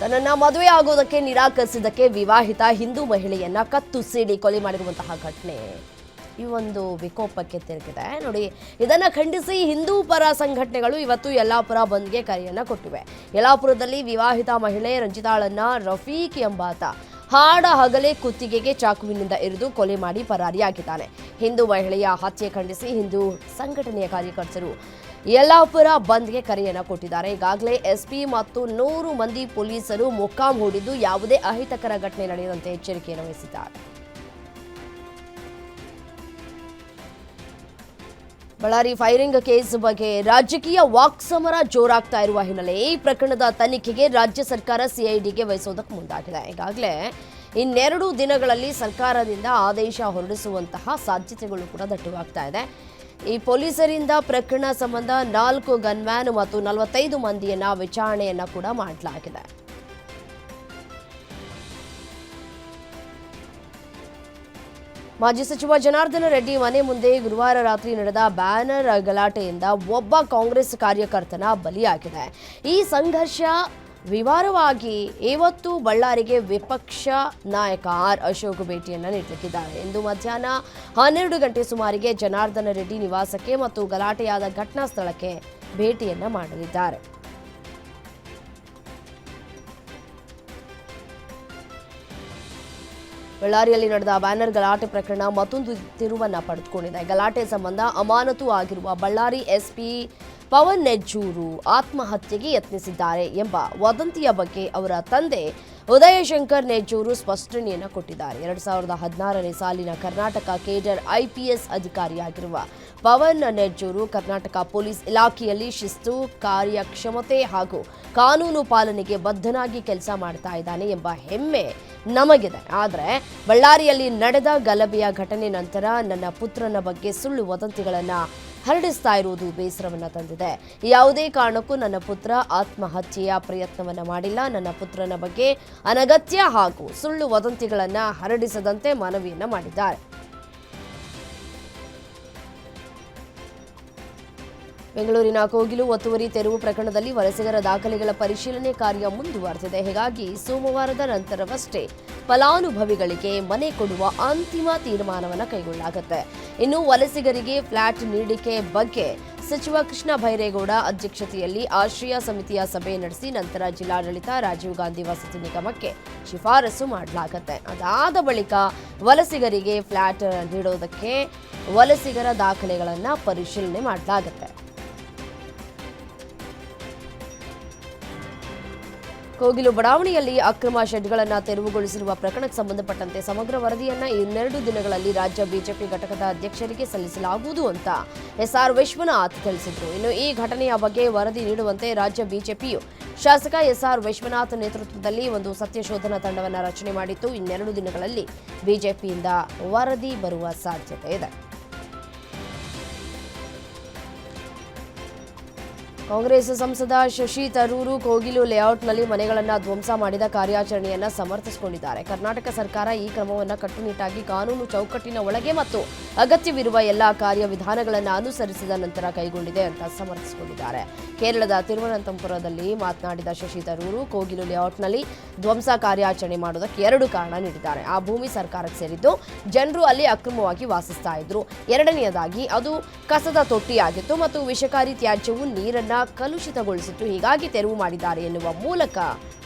ತನ್ನನ್ನ ಮದುವೆ ಆಗೋದಕ್ಕೆ ನಿರಾಕರಿಸಿದ್ದಕ್ಕೆ ವಿವಾಹಿತ ಹಿಂದೂ ಮಹಿಳೆಯನ್ನ ಕತ್ತು ಸೀಳಿ ಕೊಲೆ ಮಾಡಿರುವಂತಹ ಘಟನೆ ಈ ಒಂದು ವಿಕೋಪಕ್ಕೆ ತಿರುಗಿದೆ ನೋಡಿ. ಇದನ್ನ ಖಂಡಿಸಿ ಹಿಂದೂ ಪರ ಸಂಘಟನೆಗಳು ಇವತ್ತು ಯಲ್ಲಾಪುರ ಬಂದ್ಗೆ ಕರೆಯನ್ನ ಕೊಟ್ಟಿವೆ. ಯಲ್ಲಾಪುರದಲ್ಲಿ ವಿವಾಹಿತ ಮಹಿಳೆ ರಂಜಿತಾಳನ್ನ ರಫೀಕ್ ಎಂಬಾತ ಹಾಡ ಹಗಲೇ ಕುತ್ತಿಗೆಗೆ ಚಾಕುವಿನಿಂದ ಇರಿದು ಕೊಲೆ ಮಾಡಿ ಪರಾರಿಯಾಗಿದ್ದಾನೆ. ಹಿಂದೂ ಮಹಿಳೆಯ ಹತ್ಯೆ ಖಂಡಿಸಿ ಹಿಂದೂ ಸಂಘಟನೆಯ ಕಾರ್ಯಕರ್ತರು ಯಲ್ಲಾಪುರ ಬಂದ್ಗೆ ಕರೆಯನ್ನ ಕೊಟ್ಟಿದ್ದಾರೆ. ಈಗಾಗಲೇ ಎಸ್ಪಿ ಮತ್ತು 100 ಮಂದಿ ಪೊಲೀಸರು ಮೊಕ್ಕಾಂ ಹೂಡಿದ್ದು ಯಾವುದೇ ಅಹಿತಕರ ಘಟನೆ ನಡೆಯದಂತೆ ಎಚ್ಚರಿಕೆಯನ್ನು ವಹಿಸಿದ್ದಾರೆ. ಬಳ್ಳಾರಿ ಫೈರಿಂಗ್ ಕೇಸ್ ಬಗ್ಗೆ ರಾಜಕೀಯ ವಾಕ್ಸಮರ ಜೋರಾಗ್ತಾ ಇರುವ ಹಿನ್ನೆಲೆ ಈ ಪ್ರಕರಣದ ತನಿಖೆಗೆ ರಾಜ್ಯ ಸರ್ಕಾರ ಸಿಐಡಿಗೆ ವಹಿಸೋದಕ್ಕೆ ಮುಂದಾಗಿದೆ. ಈಗಾಗಲೇ ಇನ್ನೆರಡು ದಿನಗಳಲ್ಲಿ ಸರ್ಕಾರದಿಂದ ಆದೇಶ ಹೊರಡಿಸುವಂತಹ ಸಾಧ್ಯತೆಗಳು ಕೂಡ ದಟ್ಟವಾಗ್ತಾ ಇದೆ. ಈ ಪೊಲೀಸರಿಂದ ಪ್ರಕರಣ ಸಂಬಂಧ 4 ಗನ್ಮ್ಯಾನ್ ಮತ್ತು 45 ಮಂದಿಯನ್ನ ವಿಚಾರಣೆಯನ್ನ ಕೂಡ ಮಾಡಲಾಗಿದೆ. ಮಾಜಿ ಸಚಿವ ಜನಾರ್ದನ ರೆಡ್ಡಿ ಮನೆ ಮುಂದೆ ಗುರುವಾರ ರಾತ್ರಿ ನಡೆದ ಬ್ಯಾನರ್ ಗಲಾಟೆಯಿಂದ ಒಬ್ಬ ಕಾಂಗ್ರೆಸ್ ಕಾರ್ಯಕರ್ತನ ಬಲಿಯಾಗಿದೆ. ಈ ಸಂಘರ್ಷ ವಿವರವಾಗಿ ಇವತ್ತು ಬಳ್ಳಾರಿಗೆ ವಿಪಕ್ಷ ನಾಯಕ ಆರ್ ಅಶೋಕ್ ಭೇಟಿಯನ್ನು ನೀಡಲಿದ್ದಾರೆ. ಇಂದು ಮಧ್ಯಾಹ್ನ 12 ಗಂಟೆ ಸುಮಾರಿಗೆ ಜನಾರ್ದನ ರೆಡ್ಡಿ ನಿವಾಸಕ್ಕೆ ಮತ್ತು ಗಲಾಟೆಯಾದ ಘಟನಾ ಸ್ಥಳಕ್ಕೆ ಭೇಟಿಯನ್ನ ಮಾಡಲಿದ್ದಾರೆ. ಬಳ್ಳಾರಿಯಲ್ಲಿ ನಡೆದ ಬ್ಯಾನರ್ ಗಲಾಟೆ ಪ್ರಕರಣ ಮತ್ತೊಂದು ತಿರುವನ್ನ ಪಡೆದುಕೊಂಡಿದೆ. ಗಲಾಟೆ ಸಂಬಂಧ ಅಮಾನತು ಆಗಿರುವ ಬಳ್ಳಾರಿ ಎಸ್ಪಿ ಪವನ್ ನೆಜ್ಜೂರು ಆತ್ಮಹತ್ಯೆಗೆ ಯತ್ನಿಸಿದ್ದಾರೆ ಎಂಬ ವದಂತಿಯ ಬಗ್ಗೆ ಅವರ ತಂದೆ ಉದಯಶಂಕರ್ ನೆಜ್ಜೂರು ಸ್ಪಷ್ಟನೆಯನ್ನು ಕೊಟ್ಟಿದ್ದಾರೆ. 2016ನೇ ಸಾಲಿನ ಕರ್ನಾಟಕ ಕೇಡರ್ ಐಪಿಎಸ್ ಅಧಿಕಾರಿಯಾಗಿರುವ ಪವನ್ ನೆಜ್ಜೂರು ಕರ್ನಾಟಕ ಪೊಲೀಸ್ ಇಲಾಖೆಯಲ್ಲಿ ಶಿಸ್ತು, ಕಾರ್ಯಕ್ಷಮತೆ ಹಾಗೂ ಕಾನೂನು ಪಾಲನೆಗೆ ಬದ್ಧನಾಗಿ ಕೆಲಸ ಮಾಡ್ತಾ ಇದ್ದಾನೆ ಎಂಬ ಹೆಮ್ಮೆ ನಮಗಿದೆ. ಆದರೆ ಬಳ್ಳಾರಿಯಲ್ಲಿ ನಡೆದ ಗಲಭೆಯ ಘಟನೆ ನಂತರ ನನ್ನ ಪುತ್ರನ ಬಗ್ಗೆ ಸುಳ್ಳು ವದಂತಿಗಳನ್ನು ಹರಡಿಸ್ತಾ ಇರುವುದು ಬೇಸರವನ್ನು ತಂದಿದೆ. ಯಾವುದೇ ಕಾರಣಕ್ಕೂ ನನ್ನ ಪುತ್ರ ಆತ್ಮಹತ್ಯೆಯ ಪ್ರಯತ್ನವನ್ನ ಮಾಡಿಲ್ಲ. ನನ್ನ ಪುತ್ರನ ಬಗ್ಗೆ ಅನಗತ್ಯ ಹಾಗೂ ಸುಳ್ಳು ವದಂತಿಗಳನ್ನು ಹರಡಿಸದಂತೆ ಮನವಿಯನ್ನ ಮಾಡಿದ್ದಾರೆ. ಬೆಂಗಳೂರಿನ ಕೋಗಿಲು ಒತ್ತುವರಿ ತೆರವು ಪ್ರಕರಣದಲ್ಲಿ ವಲಸಿಗರ ದಾಖಲೆಗಳ ಪರಿಶೀಲನೆ ಕಾರ್ಯ ಮುಂದುವರೆದಿದೆ. ಹೀಗಾಗಿ ಸೋಮವಾರದ ನಂತರವಷ್ಟೇ ಫಲಾನುಭವಿಗಳಿಗೆ ಮನೆ ಕೊಡುವ ಅಂತಿಮ ತೀರ್ಮಾನವನ್ನು ಕೈಗೊಳ್ಳಲಾಗುತ್ತೆ. ಇನ್ನು ವಲಸಿಗರಿಗೆ ಫ್ಲಾಟ್ ನೀಡಿಕೆ ಬಗ್ಗೆ ಸಚಿವ ಕೃಷ್ಣ ಬೈರೇಗೌಡ ಅಧ್ಯಕ್ಷತೆಯಲ್ಲಿ ಆಶ್ರಯ ಸಮಿತಿಯ ಸಭೆ ನಡೆಸಿ ನಂತರ ಜಿಲ್ಲಾಡಳಿತ, ರಾಜೀವ್ ಗಾಂಧಿ ವಸತಿ ನಿಗಮಕ್ಕೆ ಶಿಫಾರಸು ಮಾಡಲಾಗುತ್ತೆ. ಅದಾದ ಬಳಿಕ ವಲಸಿಗರಿಗೆ ಫ್ಲಾಟ್ ನೀಡೋದಕ್ಕೆ ವಲಸಿಗರ ದಾಖಲೆಗಳನ್ನು ಪರಿಶೀಲನೆ ಮಾಡಲಾಗುತ್ತೆ. ಕೋಗಿಲು ಬಡಾವಣೆಯಲ್ಲಿ ಅಕ್ರಮ ಶೆಡ್ಗಳನ್ನು ತೆರವುಗೊಳಿಸಿರುವ ಪ್ರಕರಣಕ್ಕೆ ಸಂಬಂಧಪಟ್ಟಂತೆ ಸಮಗ್ರ ವರದಿಯನ್ನು ಇನ್ನೆರಡು ದಿನಗಳಲ್ಲಿ ರಾಜ್ಯ ಬಿಜೆಪಿ ಘಟಕದ ಅಧ್ಯಕ್ಷರಿಗೆ ಸಲ್ಲಿಸಲಾಗುವುದು ಅಂತ ಎಸ್ಆರ್ ವಿಶ್ವನಾಥ್ ತಿಳಿಸಿದರು. ಇನ್ನು ಈ ಘಟನೆಯ ಬಗ್ಗೆ ವರದಿ ನೀಡುವಂತೆ ರಾಜ್ಯ ಬಿಜೆಪಿಯು ಶಾಸಕ ಎಸ್ಆರ್ ವಿಶ್ವನಾಥ್ ನೇತೃತ್ವದಲ್ಲಿ ಒಂದು ಸತ್ಯಶೋಧನಾ ತಂಡವನ್ನು ರಚನೆ ಮಾಡಿದ್ದು ಇನ್ನೆರಡು ದಿನಗಳಲ್ಲಿ ಬಿಜೆಪಿಯಿಂದ ವರದಿ ಬರುವ ಸಾಧ್ಯತೆ ಇದೆ. ಕಾಂಗ್ರೆಸ್ ಸಂಸದ ಶಶಿ ತರೂರು ಕೋಗಿಲು ಲೇಔಟ್ನಲ್ಲಿ ಮನೆಗಳನ್ನು ಧ್ವಂಸ ಮಾಡಿದ ಕಾರ್ಯಾಚರಣೆಯನ್ನು ಸಮರ್ಥಿಸಿಕೊಂಡಿದ್ದಾರೆ. ಕರ್ನಾಟಕ ಸರ್ಕಾರ ಈ ಕ್ರಮವನ್ನು ಕಟ್ಟುನಿಟ್ಟಾಗಿ ಕಾನೂನು ಚೌಕಟ್ಟಿನ ಒಳಗೆ ಮತ್ತು ಅಗತ್ಯವಿರುವ ಎಲ್ಲ ಕಾರ್ಯವಿಧಾನಗಳನ್ನು ಅನುಸರಿಸಿದ ನಂತರ ಕೈಗೊಂಡಿದೆ ಅಂತ ಸಮರ್ಥಿಸಿಕೊಂಡಿದ್ದಾರೆ. ಕೇರಳದ ತಿರುವನಂತಪುರದಲ್ಲಿ ಮಾತನಾಡಿದ ಶಶಿ ತರೂರು ಕೋಗಿಲು ಲೇಔಟ್ನಲ್ಲಿ ಧ್ವಂಸ ಕಾರ್ಯಾಚರಣೆ ಮಾಡುವುದಕ್ಕೆ 2 ಕಾರಣ ನೀಡಿದ್ದಾರೆ. ಆ ಭೂಮಿ ಸರ್ಕಾರಕ್ಕೆ ಸೇರಿದ್ದು, ಜನರು ಅಲ್ಲಿ ಅಕ್ರಮವಾಗಿ ವಾಸಿಸ್ತಾ ಇದ್ರು. ಎರಡನೆಯದಾಗಿ ಅದು ಕಸದ ತೊಟ್ಟಿಯಾಗಿತ್ತು ಮತ್ತು ವಿಷಕಾರಿ ತ್ಯಾಜ್ಯವು ನೀರನ್ನ ಕಲುಷಿತಗೊಳಿಸಿತ್ತು. ಹೀಗಾಗಿ ತೆರವು ಮಾಡಿದ್ದಾರೆ ಎನ್ನುವ ಮೂಲಕ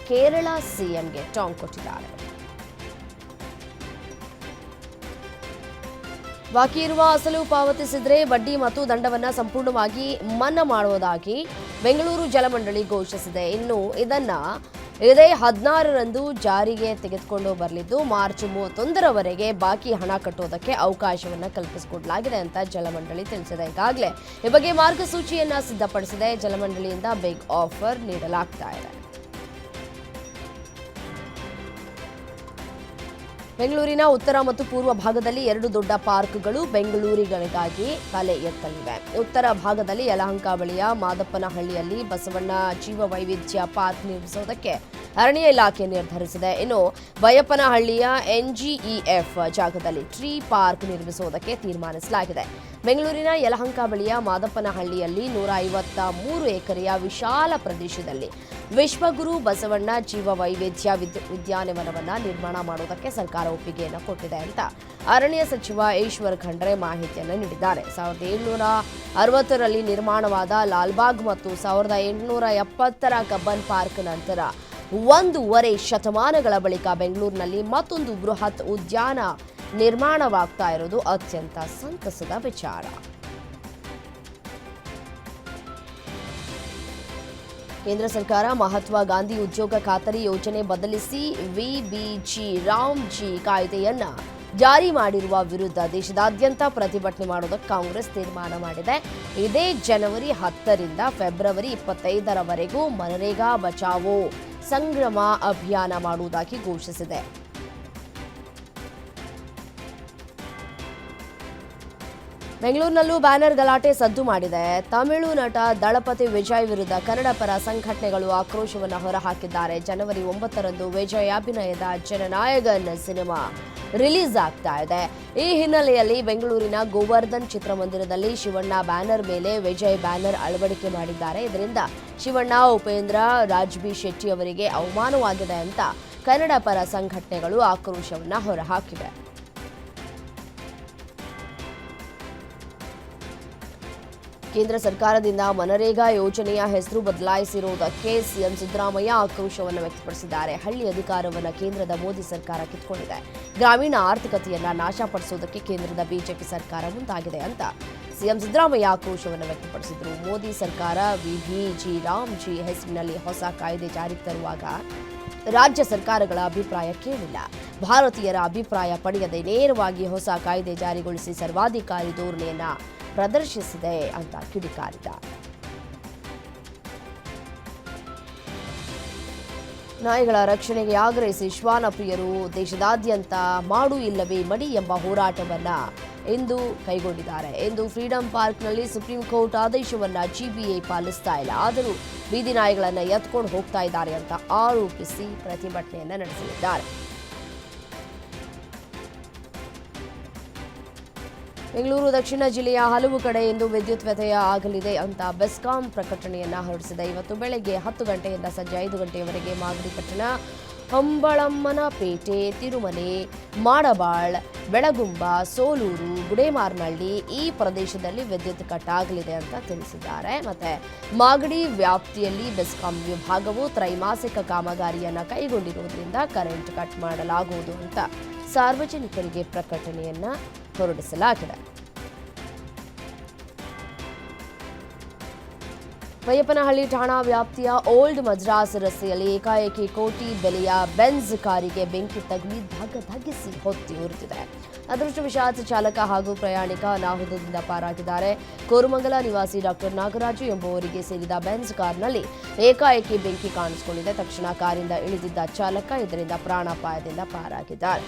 ಕೇರಳ ಸಿಎಂಗೆ ಟಾಂಗ್ ಕೊಟ್ಟಿದ್ದಾರೆ. ಬಾಕಿ ಇರುವ ಅಸಲು ಪಾವತಿಸಿದರೆ ಬಡ್ಡಿ ಮತ್ತು ದಂಡವನ್ನು ಸಂಪೂರ್ಣವಾಗಿ ಮನ್ನಾ ಮಾಡುವುದಾಗಿ ಬೆಂಗಳೂರು ಜಲಮಂಡಳಿ ಘೋಷಿಸಿದೆ. ಇನ್ನು ಇದೇ 16ರಂದು ಜಾರಿಗೆ ತೆಗೆದುಕೊಂಡು ಬರಲಿದ್ದು ಮಾರ್ಚ್ 31ರವರೆಗೆ ಬಾಕಿ ಹಣ ಕಟ್ಟುವುದಕ್ಕೆ ಅವಕಾಶವನ್ನು ಕಲ್ಪಿಸಿಕೊಡಲಾಗಿದೆ ಅಂತ ಜಲಮಂಡಳಿ ತಿಳಿಸಿದೆ. ಈಗಾಗಲೇ ಈ ಬಗ್ಗೆ ಮಾರ್ಗಸೂಚಿಯನ್ನ ಸಿದ್ಧಪಡಿಸಿದೆ. ಜಲಮಂಡಳಿಯಿಂದ ಬಿಗ್ ಆಫರ್ ನೀಡಲಾಗ್ತಾ ಇದೆ. ಬೆಂಗಳೂರಿನ ಉತ್ತರ ಮತ್ತು ಪೂರ್ವ ಭಾಗದಲ್ಲಿ 2 ದೊಡ್ಡ ಪಾರ್ಕ್ಗಳು ಬೆಂಗಳೂರಿಗಳಿಗಾಗಿ ತಲೆ ಎತ್ತಲಿವೆ. ಉತ್ತರ ಭಾಗದಲ್ಲಿ ಯಲಹಂಕ ಬಳಿಯ ಮಾದಪ್ಪನಹಳ್ಳಿಯಲ್ಲಿ ಬಸವಣ್ಣ ಜೀವ ವೈವಿಧ್ಯ ಪಾರ್ಕ್ ನಿರ್ಮಿಸುವುದಕ್ಕೆ ಅರಣ್ಯ ಇಲಾಖೆ ನಿರ್ಧರಿಸಿದೆ. ಇನ್ನು ಬೈಯಪ್ಪನಹಳ್ಳಿಯ ಎನ್ಜಿಇಎಫ್ ಜಾಗದಲ್ಲಿ ಟ್ರೀ ಪಾರ್ಕ್ ನಿರ್ಮಿಸುವುದಕ್ಕೆ ತೀರ್ಮಾನಿಸಲಾಗಿದೆ. ಬೆಂಗಳೂರಿನ ಯಲಹಂಕ ಬಳಿಯ ಮಾದಪ್ಪನಹಳ್ಳಿಯಲ್ಲಿ 153 ಎಕರೆಯ ವಿಶಾಲ ಪ್ರದೇಶದಲ್ಲಿ ವಿಶ್ವಗುರು ಬಸವಣ್ಣ ಜೀವ ವೈವಿಧ್ಯ ಉದ್ಯಾನವನವನ್ನು ನಿರ್ಮಾಣ ಮಾಡುವುದಕ್ಕೆ ಸರ್ಕಾರ ಒಪ್ಪಿಗೆಯನ್ನು ಕೊಟ್ಟಿದೆ ಅಂತ ಅರಣ್ಯ ಸಚಿವ ಈಶ್ವರ್ ಖಂಡ್ರೆ ಮಾಹಿತಿಯನ್ನು ನೀಡಿದ್ದಾರೆ. 1760ರಲ್ಲಿ ನಿರ್ಮಾಣವಾದ ಲಾಲ್ಬಾಗ್ ಮತ್ತು 1870ರ ಕಬ್ಬನ್ ಪಾರ್ಕ್ ನಂತರ 1.5 ಶತಮಾನಗಳ ಬಳಿಕ ಬೆಂಗಳೂರಿನಲ್ಲಿ ಮತ್ತೊಂದು ಬೃಹತ್ ಉದ್ಯಾನ ನಿರ್ಮಾಣವಾಗ್ತಾ ಇರೋದು ಅತ್ಯಂತ ಸಂತಸದ ವಿಚಾರ. ಕೇಂದ್ರ ಸರ್ಕಾರ ಮಹಾತ್ಮ ಗಾಂಧಿ ಉದ್ಯೋಗ ಖಾತರಿ ಯೋಜನೆ ಬದಲಿಸಿ ವಿಬಿಜಿ ರಾಮ್ಜಿ ಕಾಯ್ದೆಯನ್ನ ಜಾರಿ ಮಾಡಿರುವ ವಿರುದ್ಧ ದೇಶದಾದ್ಯಂತ ಪ್ರತಿಭಟನೆ ಮಾಡುವುದಕ್ಕೆ ಕಾಂಗ್ರೆಸ್ ತೀರ್ಮಾನ ಮಾಡಿದೆ. ಇದೇ ಜನವರಿ 10ರಿಂದ ಫೆಬ್ರವರಿ 25ರವರೆಗೂ ಮನರೇಗಾ ಬಚಾವೋ ಸಂಗ್ರಾಮ ಅಭಿಯಾನ ಮಾಡುವುದಾಗಿ ಘೋಷಿಸಿದೆ. ಬೆಂಗಳೂರಿನಲ್ಲೂ ಬ್ಯಾನರ್ ಗಲಾಟೆ ಸದ್ದು ಮಾಡಿದೆ. ತಮಿಳು ನಟ ದಳಪತಿ ವಿಜಯ್ ವಿರುದ್ಧ ಕನ್ನಡ ಪರ ಸಂಘಟನೆಗಳು ಆಕ್ರೋಶವನ್ನು ಹೊರಹಾಕಿದ್ದಾರೆ. ಜನವರಿ 9ರಂದು ವಿಜಯ್ ಅಭಿನಯದ ಜನನಾಯಕನ್ ಸಿನಿಮಾ ರಿಲೀಸ್ ಆಗ್ತಾ ಇದೆ. ಈ ಹಿನ್ನೆಲೆಯಲ್ಲಿ ಬೆಂಗಳೂರಿನ ಗೋವರ್ಧನ್ ಚಿತ್ರಮಂದಿರದಲ್ಲಿ ಶಿವಣ್ಣ ಬ್ಯಾನರ್ ಮೇಲೆ ವಿಜಯ್ ಬ್ಯಾನರ್ ಅಳವಡಿಕೆ ಮಾಡಿದ್ದಾರೆ. ಇದರಿಂದ ಶಿವಣ್ಣ, ಉಪೇಂದ್ರ, ರಾಜ್ಬಿ ಶೆಟ್ಟಿ ಅವರಿಗೆ ಅವಮಾನವಾಗಿದೆ ಅಂತ ಕನ್ನಡ ಪರ ಸಂಘಟನೆಗಳು ಆಕ್ರೋಶವನ್ನು ಹೊರಹಾಕಿವೆ. ಕೇಂದ್ರ ಸರ್ಕಾರದಿಂದ ಮನರೇಗಾ ಯೋಜನೆಯ ಹೆಸರು ಬದಲಾಯಿಸಿರುವುದಕ್ಕೆ ಸಿಎಂ ಸಿದ್ದರಾಮಯ್ಯ ಆಕ್ರೋಶವನ್ನು ವ್ಯಕ್ತಪಡಿಸಿದ್ದಾರೆ. ಹಳ್ಳಿ ಅಧಿಕಾರವನ್ನು ಕೇಂದ್ರದ ಮೋದಿ ಸರ್ಕಾರ ಕಿತ್ಕೊಂಡಿದೆ. ಗ್ರಾಮೀಣ ಆರ್ಥಿಕತೆಯನ್ನ ನಾಶಪಡಿಸುವುದಕ್ಕೆ ಕೇಂದ್ರದ ಬಿಜೆಪಿ ಸರ್ಕಾರ ಮುಂದಾಗಿದೆ ಅಂತ ಸಿಎಂ ಸಿದ್ದರಾಮಯ್ಯ ಆಕ್ರೋಶವನ್ನು ವ್ಯಕ್ತಪಡಿಸಿದರು. ಮೋದಿ ಸರ್ಕಾರ ವಿಬಿಜಿ ರಾಮ್ಜಿ ಹೆಸರಿನಲ್ಲಿ ಹೊಸ ಕಾಯ್ದೆ ಜಾರಿಗೆ ತರುವಾಗ ರಾಜ್ಯ ಸರ್ಕಾರಗಳ ಅಭಿಪ್ರಾಯ ಕೇಳಿಲ್ಲ. ಭಾರತೀಯರ ಅಭಿಪ್ರಾಯ ಪಡೆಯದೆ ನೇರವಾಗಿ ಹೊಸ ಕಾಯ್ದೆ ಜಾರಿಗೊಳಿಸಿ ಸರ್ವಾಧಿಕಾರಿ ಧೋರಣೆಯನ್ನ ಪ್ರದರ್ಶಿಸಿದೆ ಅಂತ ಕಿಡಿಕಾರಿದ. ನಾಯಿಗಳ ರಕ್ಷಣೆಗೆ ಆಗ್ರಹಿಸಿ ಶ್ವಾನ ಪ್ರಿಯರು ದೇಶದಾದ್ಯಂತ ಮಾಡು ಇಲ್ಲವೇ ಮಡಿ ಎಂಬ ಹೋರಾಟವನ್ನ ಇಂದು ಕೈಗೊಂಡಿದ್ದಾರೆ. ಇಂದು ಫ್ರೀಡಂ ಪಾರ್ಕ್ನಲ್ಲಿ ಸುಪ್ರೀಂ ಕೋರ್ಟ್ ಆದೇಶವನ್ನ ಜಿಬಿಎ ಪಾಲಿಸ್ತಾ ಇಲ್ಲ, ಆದರೂ ಬೀದಿ ನಾಯಿಗಳನ್ನ ಎತ್ಕೊಂಡು ಹೋಗ್ತಾ ಇದ್ದಾರೆ ಅಂತ ಆರೋಪಿಸಿ ಪ್ರತಿಭಟನೆಯನ್ನ ನಡೆಸಲಿದ್ದಾರೆ. ಬೆಂಗಳೂರು ದಕ್ಷಿಣ ಜಿಲ್ಲೆಯ ಹಲವು ಕಡೆ ಇಂದು ವಿದ್ಯುತ್ ವ್ಯತ್ಯಯ ಆಗಲಿದೆ ಅಂತ ಬೆಸ್ಕಾಂ ಪ್ರಕಟಣೆಯನ್ನ ಹೊರಡಿಸಿದೆ. ಇವತ್ತು ಬೆಳಗ್ಗೆ 10 ಗಂಟೆಯಿಂದ ಸಂಜೆ 5 ಗಂಟೆಯವರೆಗೆ ಮಾಗಡಿ ಪಟ್ಟಣ, ಹಂಬಳಮ್ಮನಪೇಟೆ, ತಿರುಮಲೆ, ಮಾಡಬಾಳ್, ಬೆಳಗುಂಬ, ಸೋಲೂರು, ಗುಡೇಮಾರ್ನಹಳ್ಳಿ ಈ ಪ್ರದೇಶದಲ್ಲಿ ವಿದ್ಯುತ್ ಕಟ್ ಆಗಲಿದೆ ಅಂತ ತಿಳಿಸಿದ್ದಾರೆ. ಮತ್ತೆ ಮಾಗಡಿ ವ್ಯಾಪ್ತಿಯಲ್ಲಿ ಬೆಸ್ಕಾಂ ವಿಭಾಗವು ತ್ರೈಮಾಸಿಕ ಕಾಮಗಾರಿಯನ್ನ ಕೈಗೊಂಡಿರುವುದರಿಂದ ಕರೆಂಟ್ ಕಟ್ ಮಾಡಲಾಗುವುದು ಅಂತ ಸಾರ್ವಜನಿಕರಿಗೆ ಪ್ರಕಟಣೆಯನ್ನ ಹೊರಡಿಸಲಾಗಿದೆ. ಬೈಯಪ್ಪನಹಳ್ಳಿ ಠಾಣಾ ವ್ಯಾಪ್ತಿಯ ಓಲ್ಡ್ ಮಜ್ರಾಸ್ ರಸ್ತೆಯಲ್ಲಿ ಏಕಾಏಕಿ ಕೋಟಿ ಬೆಲೆಯ ಬೆಂಜ್ ಕಾರಿಗೆ ಬೆಂಕಿ ತಗುಲಿ ಧಗಿಸಿ ಹೊತ್ತಿ ಉರಿದಿದೆ. ಅದೃಷ್ಟವಶಾತ್ ಚಾಲಕ ಹಾಗೂ ಪ್ರಯಾಣಿಕ ಅನಾಹುತದಿಂದ ಪಾರಾಗಿದ್ದಾರೆ. ಕೋರಮಂಗಲ ನಿವಾಸಿ ಡಾಕ್ಟರ್ ನಾಗರಾಜು ಎಂಬುವರಿಗೆ ಸೇರಿದ ಬೆಂಜ್ ಕಾರ್ನಲ್ಲಿ ಏಕಾಏಕಿ ಬೆಂಕಿ ಕಾಣಿಸಿಕೊಂಡಿದೆ. ತಕ್ಷಣ ಕಾರಿಂದ ಇಳಿದಿದ್ದ ಚಾಲಕ ಇದರಿಂದ ಪ್ರಾಣಾಪಾಯದಿಂದ ಪಾರಾಗಿದ್ದಾರೆ.